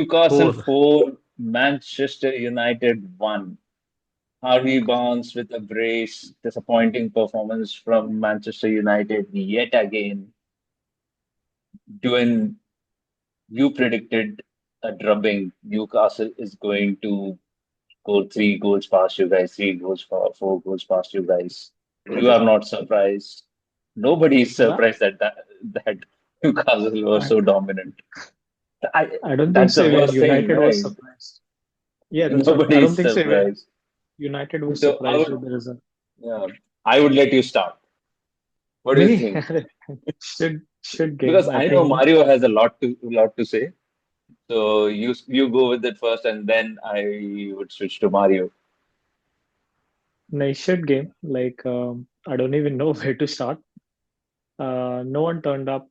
Newcastle Four. 4, Manchester United 1. Harvey Barnes with a brace. Disappointing performance from Manchester United yet again. Doing you predicted a drubbing. Newcastle is going to go 3 goals past you guys, 3 goals, 4 goals past you guys. You are not surprised. Nobody is Nah, surprised that Newcastle was I, so dominant. I don't think That's so. the Even worst thing, United was right? surprised. Yeah, that's what I Nobody don't is think so. Even surprised. United was So I surprised would, with the result. yeah, I would let you start. What do you Me, think? should Because game. I I know think Mario has a lot to say. So you go with it first, and then I would switch to Mario. no, should game. Like I don't even know where to start. No one turned up.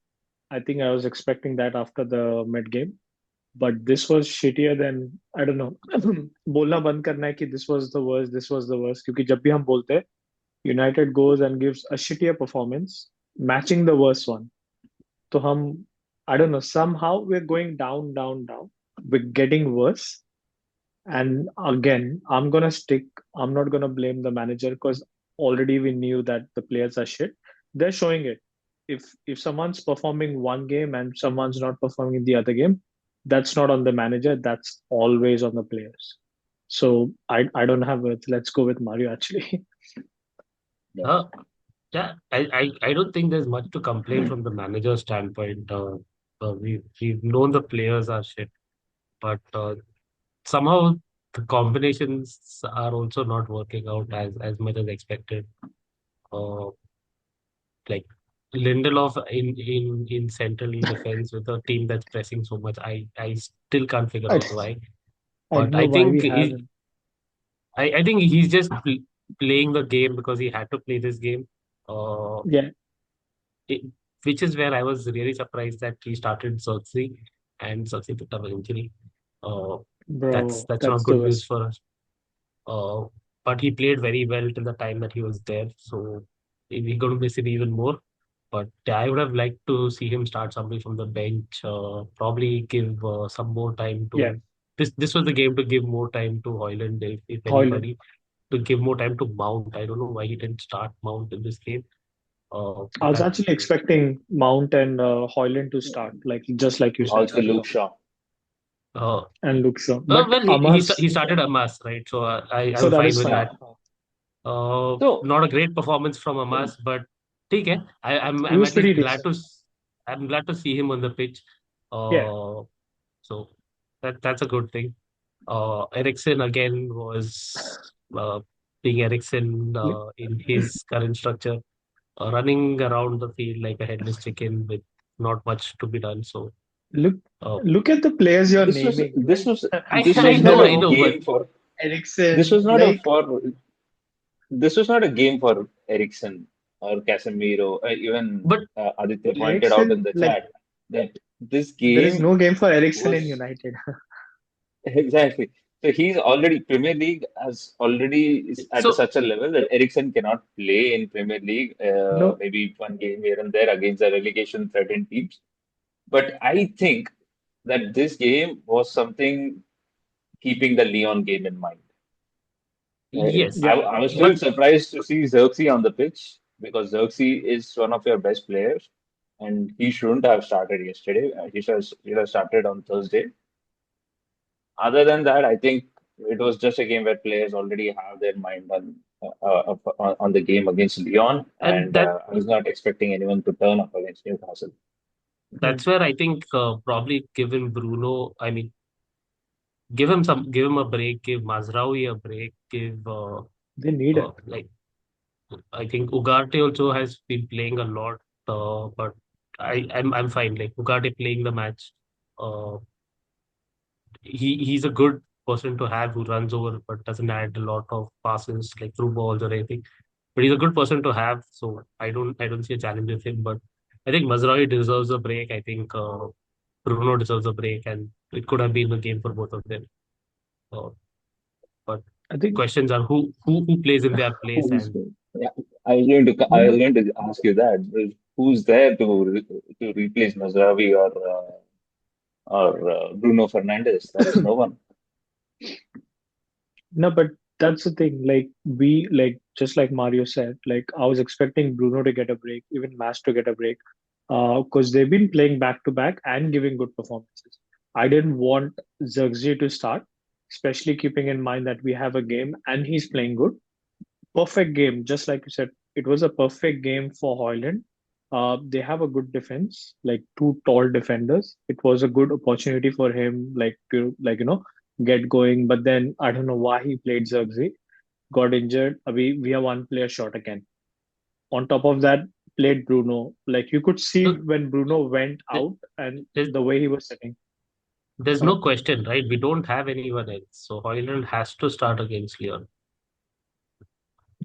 I think I was expecting that after the mid game, but this was shittier than I don't know. बोलना बंद करना है कि this was the worst, this was the worst. क्योंकि जब भी हम बोलते हैं, United goes and gives a shittier performance, matching the worst one. तो हम I don't know. Somehow we're going down, down, down. We're getting worse. And again, I'm gonna stick. I'm not gonna blame the manager because already we knew that the players are shit. They're showing it. If someone's performing one game and someone's not performing in the other game, that's not on the manager. That's always on the players. So I don't have it. Let's go with Mario actually. Yeah. Uh, yeah, I don't think there's much to complain from the manager standpoint. We've known the players are shit, but somehow the combinations are also not working out as much as expected. Uh, like Lindelof in central defense with a team that's pressing so much. I still can't figure I out why. I don't But know I why we think have him. I think he's just playing the game because he had to play this game. Uh, Yeah, it, which is where I was really surprised that he started Xerxes and Xerxes picked up an injury. Uh, that's bro, that's not that's the good news worst. for us. Uh, but he played very well till the time that he was there. So we're going to miss him even more. But I would have liked to see him start somebody from the bench. Probably give some more time Yeah, to this was the game to give more time to Hoyland if Hoyland. anybody to give more time to Mount. I don't know why he didn't start Mount in this game. I But was actually expecting Mount and Hoyland to start, like just like you said, Also, Luke Shaw. uh, and Luke Shaw. But well, Amas, he started Amas, right? So so I'm that fine is with fine. that. So, Not a great performance from Amas, but ठीक है. He I'm was at least pretty glad decent. I'm glad to see him on the pitch. Yeah, Uh, so that's a good thing. Ericsson again was being Ericsson Li- in his current structure, running around the field like a headless chicken with not much to be done. So look, uh, look at the players you're this was naming, this like was this was not I a Lindelof, know, but game for this Ericsson, was not a like for this was not a game for Ericsson or Casemiro. Even but Aditya pointed out in Ericsson, the like chat that this there is game no game for Ericsson in was United. exactly. So he's already Premier League has already is at so such a level that Ericsson cannot play in Premier League. No, Maybe one game here and there against the relegation threatened teams. But I think that this game was something keeping the Leon game in mind. yes, yeah, I was but still surprised to see Xerxes on the pitch because Xerxes is one of your best players, and he shouldn't have started yesterday. He should have started on Thursday. Other than that, I think it was just a game where players already have their mind on the game against Lyon, and and I was not expecting anyone to turn up against Newcastle. hmm, that's where I think probably given Bruno, I mean, give him a break, give Mazraoui a break, give they need it. like I think Ugarte also has been playing a lot, but I'm fine. Like Ugarte playing the match, uh, he's a good person to have who runs over but doesn't add a lot of passes like through balls or anything. But he's a good person to have, so I don't see a challenge with him. But I think Mazraoui deserves a break. I think Bruno deserves a break, and it could have been a game for both of them. Uh, but I think questions are who plays in their place, Who's and yeah, I was no, going to ask you that. Who's there to replace Mazraoui or or Bruno Fernandes. There is no one. No, but that's the thing. Like just like Mario said, like I was expecting Bruno to get a break, even Mass to get a break, because they've been playing back to back and giving good performances. I didn't want Zirkzee to start, especially keeping in mind that we have a game and he's playing good. Perfect game, just like you said, it was a perfect game for Hoyland. They have a good defense, like two tall defenders. It was a good opportunity for him, like to get going. But then I don't know why he played Zirkzee, got injured. We are one player short again. On top of that, played Bruno. Like you could see So when Bruno went th- out and there's the way he was sitting. there's Sorry. no question, right? We don't have anyone else, so Hoyland has to start against Leon.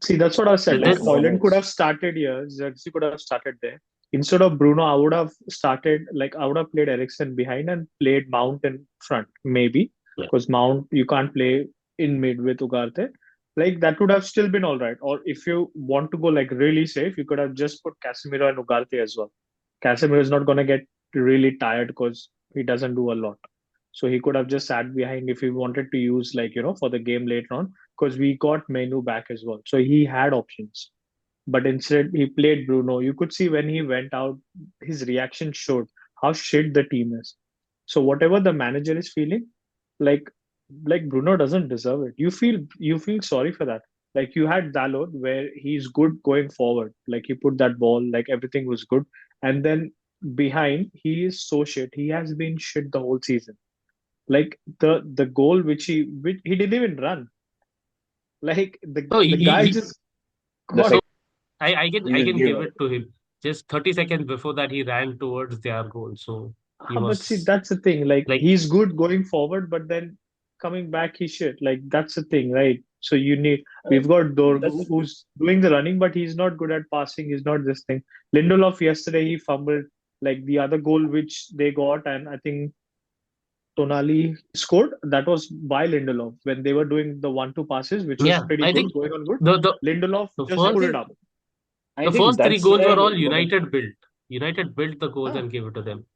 See, that's what I said. Like No There's one Hoyland could have else. started here, Xerxes could have started there. Instead of Bruno, I would have started like I would have played Ericsson behind and played Mount in front, maybe. yeah. Because Mount you can't play in mid with Ugarte. Like that would have still been all right. Or if you want to go like really safe, you could have just put Casemiro and Ugarte as well. Casemiro is not gonna get really tired because he doesn't do a lot. So he could have just sat behind if he wanted to use like for the game later on because we got Menu back as well. So he had options. But instead, he played Bruno. You could see when he went out, his reaction showed how shit the team is. So whatever the manager is feeling, like Bruno doesn't deserve it. You feel sorry for that. Like you had Dalot where he's good going forward. Like he put that ball, like everything was good. And then behind, he is so shit. He has been shit the whole season. Like the goal which he didn't even run. Like No, the guy he just The got so second I he just can gave give up. it to him. Just 30 seconds before that, he ran towards their goal. So he but see was that's the thing. Like like, he's good going forward, but then coming back he shit. Like that's the thing, right? So we've got Dorgu That's who's doing the running, but he's not good at passing. He's not this thing. Lindelof yesterday he fumbled like the other goal which they got, and I think Tonali scored. That was by Lindelof when they were doing the 1-2 passes, which was yeah, pretty I good, think going on good. the the Lindelof the just I pulled first it think up. the I think first three that's goals where were all one of United built. United built the goals Ah, and gave it to them.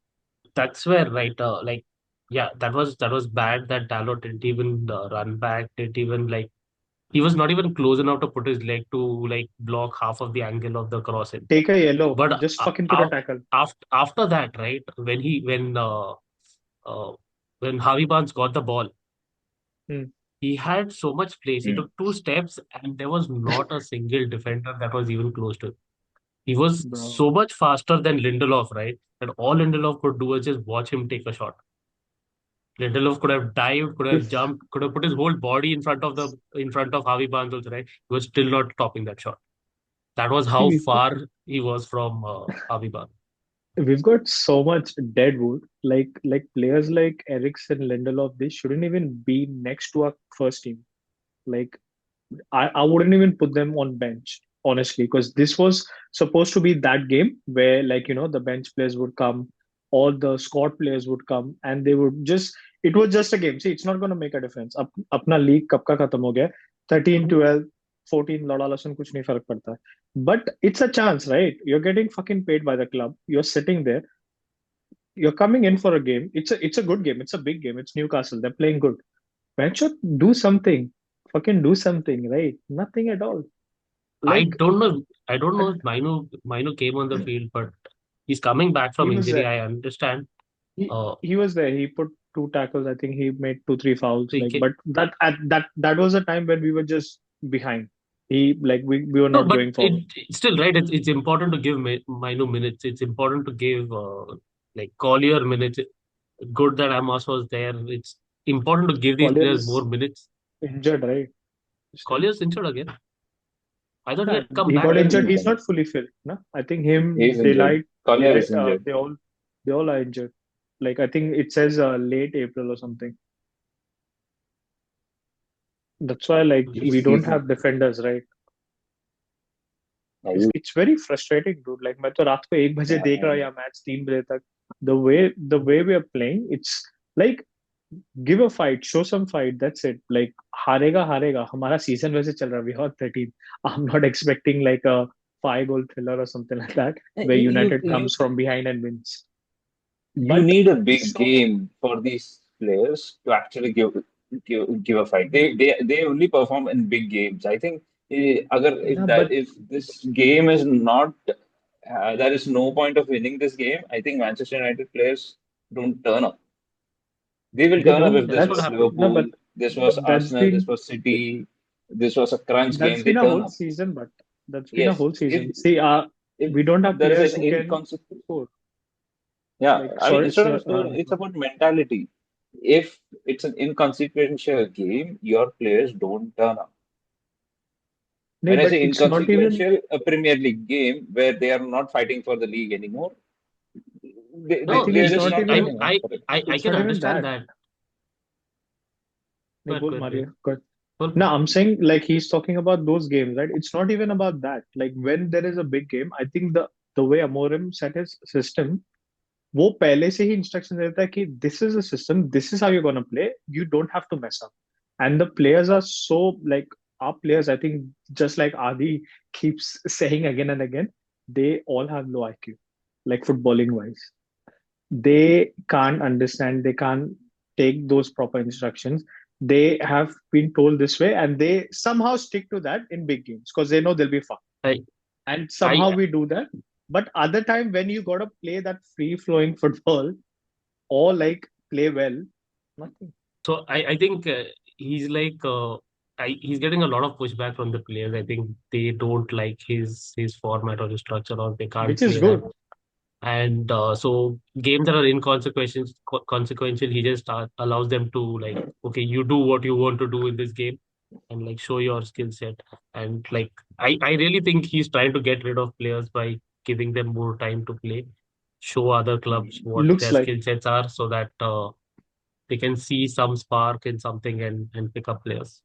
That's where, right, like, yeah, that was bad that Dalot didn't even run back, didn't even like, he was not even close enough to put his leg to like block half of the angle of the cross in. take a yellow. But Just fucking put a tackle. after that, right, uh, when Harvey Barnes got the ball, Hmm. he had so much place. He mm, took two steps, and there was not a single defender that was even close to him. He was Bro. so much faster than Lindelof, right? And all Lindelof could do was just watch him take a shot. Lindelof could have dived, could have If jumped, could have put his whole body in front of Harvey Barnes also, right? He was still not stopping that shot. That was see, how far he was from Harvey Barnes. we've got so much dead wood. Like players like Ericsson, Lindelof, they shouldn't even be next to our first team. Like I wouldn't even put them on bench, honestly, because this was supposed to be that game where the bench players would come, all the squad players would come, and they would just it was just a game. See, it's not gonna make a difference. अपना league कब का खत्म हो गया? 13, 12, 14 लड़ा लसन कुछ नहीं फर्क पड़ता है. But it's a chance, right? You're getting fucking paid by the club. You're sitting there. You're coming in for a game. It's a good game. It's a big game. It's Newcastle. They're playing good. Man should do something. Fucking do something, right? Nothing at all. I Like don't know. I don't know if Mino came on the field, but he's coming back he from was injury. there. I understand. He Uh, he was there. He put two tackles. I think he made two, three fouls. he Like, ca- but that was a time when we were just behind. We were no, not but going forward. it's still right. It's important to give Mino minutes. It's important to give like Collier minutes. Good that Amos was there. It's important to give these Collier players more is minutes. injured, right? Still, Collier's injured again. I thought he nah, had come he back. got Collier is injured. He's injured. not fully fit. No, I think him, He's injured. Delight, Collier Delight, is injured. they all are injured. Like I think it says late April or something. That's why like we don't He's have defenders, right? yeah, It's very frustrating, dude. Like मैं तो रात को 1 बजे yeah, देख रहा हूँ या match 3 बजे तक. The way we are playing, it's like give a fight, show some fight. That's it. Like हारेगा हारेगा. हमारा season वैसे चल रहा है. We are 13. I'm not expecting like a 5 goal thriller or something like that yeah. where United comes from behind and wins. you But need a big so game for these players to actually give a fight. They only perform in big games. I think yeah, but if this game is not there is no point of winning this game. I think Manchester United players don't turn up. They will they turn up don't. if this That's what was That's happened. no, but Liverpool, this was that's Arsenal, this been was City, this was a crunch game. that's They been a turn whole up. season. But that's been a Yes, whole season. See, if we don't have there is players an who can inconsequential. score. Yeah, Like I mean, sorry, it's not sir, about scoring, it's about mentality. If it's an inconsequential game, your players don't turn up. no, When I but say it's not even. inconsequential, a Premier League game where they are not fighting for the league anymore, I No, think they're it's just not not I even. turning up for it. I It's can not even understand that. that. No, Good, bol good, good. Mario. Good. No, Good. I'm saying like he's talking about those games, right? It's not even about that. Like when there is a big game, I think the way Amorim set his system, वो पहले से ही instruction देता है कि this is a system, this is how you're gonna play. You don't have to mess up. And the players are so like our players. I think just like Adi keeps saying again and again, they all have low IQ, like footballing wise. They can't understand, they can't take those proper instructions. They have been told this way and they somehow stick to that in big games because they know they'll be fun, I and somehow I we do that. But other time when you gotta play that free flowing football or like play well, nothing. I think he's like he's getting a lot of pushback from the players. I think they don't like his format or his structure, or they can't Which is play that. good. And so games that are inconsequential, consequential, he just allows them to like, okay, you do what you want to do in this game, and like show your skill set. And like I really think he's trying to get rid of players by giving them more time to play, show other clubs what Looks their like. skill sets are, so that they can see some spark in something and pick up players.